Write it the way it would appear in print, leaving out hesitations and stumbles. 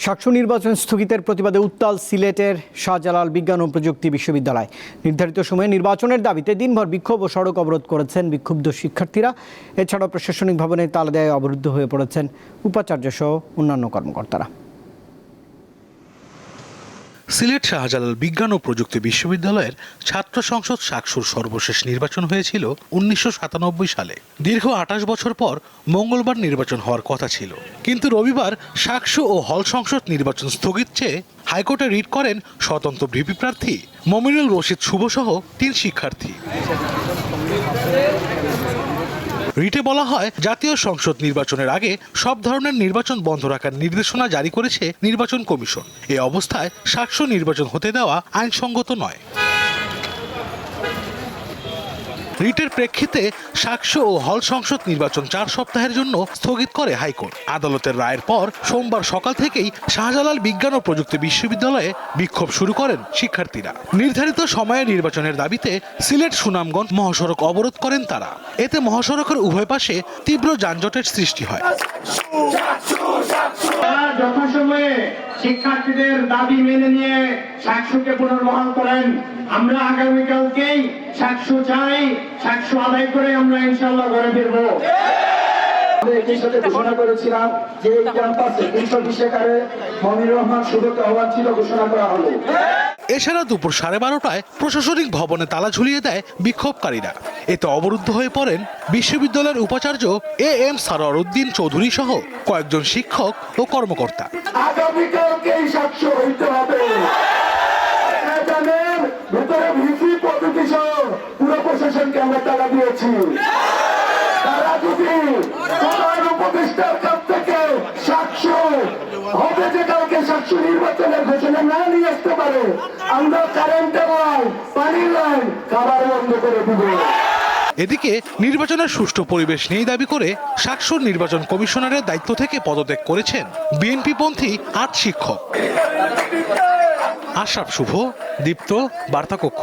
শাকসু নির্বাচন স্থগিতের প্রতিবাদে উত্তাল সিলেটের শাহজালাল বিজ্ঞান ও প্রযুক্তি বিশ্ববিদ্যালয়। নির্ধারিত সময়ে নির্বাচনের দাবিতে দিনভর বিক্ষোভ ও সড়ক অবরোধ করেছেন বিক্ষুব্ধ শিক্ষার্থীরা। এছাড়াও প্রশাসনিক ভবনে তালা দেয় অবরুদ্ধ হয়ে পড়েছেন উপাচার্য সহ অন্যান্য কর্মকর্তারা। সিলেট শাহজালাল বিজ্ঞান ও প্রযুক্তি বিশ্ববিদ্যালয়ের ছাত্র সংসদ শাকসুর সর্বশেষ নির্বাচন হয়েছিল 1997 সালে। দীর্ঘ 28 বছর পর মঙ্গলবার নির্বাচন হওয়ার কথা ছিল, কিন্তু রবিবার শাকসু ও হল সংসদ নির্বাচন স্থগিত চেয়ে হাইকোর্টে রিট করেন স্বতন্ত্র ভিপি প্রার্থী মমিনুল রশিদ শুভ সহ 3 শিক্ষার্থী। রিটে বলা হয়, জাতীয় সংসদ নির্বাচনের আগে সব ধরনের নির্বাচন বন্ধ রাখার নির্দেশনা জারি করেছে নির্বাচন কমিশন। এই অবস্থায় শাকসু নির্বাচন হতে দেওয়া আইনসঙ্গত নয়। রিটের প্রেক্ষিতে শাকসু ও হল সংসদ নির্বাচন 4 সপ্তাহের জন্য স্থগিত করে হাইকোর্ট। আদালতের রায়ের পর সোমবার সকাল থেকেই শাহজালাল বিজ্ঞান ও প্রযুক্তি বিশ্ববিদ্যালয়ে বিক্ষোভ শুরু করেন শিক্ষার্থীরা। নির্ধারিত সময়ে নির্বাচনের দাবিতে সিলেট সুনামগঞ্জ মহাসড়ক অবরোধ করেন তারা। এতে মহাসড়কের উভয় পাশে তীব্র যানজটের সৃষ্টি হয়। যথাসময়ে শিক্ষার্থীদের দাবি মেনে নিয়ে শাকসুকে পুনর্বহাল করেন। আমরা আগামীকালকেই শাকসু চাই, শাকসু আদায় করে আমরা ইনশাআল্লাহ ঘরে ফিরবো। একই সাথে ঘোষণা করেছিলাম যে এই ক্যাম্পাসে 320 একরে মমিনুর রহমান শুভকে আহ্বান ছিল, ঘোষণা করা হলো। এছাড়া দুপুর 12:30টায় প্রশাসনিক ভবনে তালা ঝুলিয়ে দেয় বিক্ষোভকারীরা। এতে অবরুদ্ধ হয়ে পড়েন বিশ্ববিদ্যালয়ের উপাচার্য AM সারোয়ার উদ্দিন চৌধুরী সহ কয়েকজন শিক্ষক ও কর্মকর্তা। আগামীকালকেই শাকসু হইতে হবে। ভেতরে ভিসি পদ্ধতি সহ পুরো প্রশাসনকে আমরা তালা দিয়েছি। তারা যদি সবার উপদেষ্টার কাছ থেকে শাকসু হবে যে কালকে শাকসু নির্বাচনের ঘোষণা না নিয়ে আসতে পারে, আমরা কারেন্টের লাইন, পানির লাইন, খাবার বন্ধ করে দিব। এদিকে নির্বাচনের সুষ্ঠু পরিবেশ নেই দাবি করে শাকসুর নির্বাচন কমিশনারের দায়িত্ব থেকে পদত্যাগ করেছেন বিএনপিপন্থী 8 শিক্ষক। আশরাফ শুভ, দীপ্ত, বার্তা কক্ষ।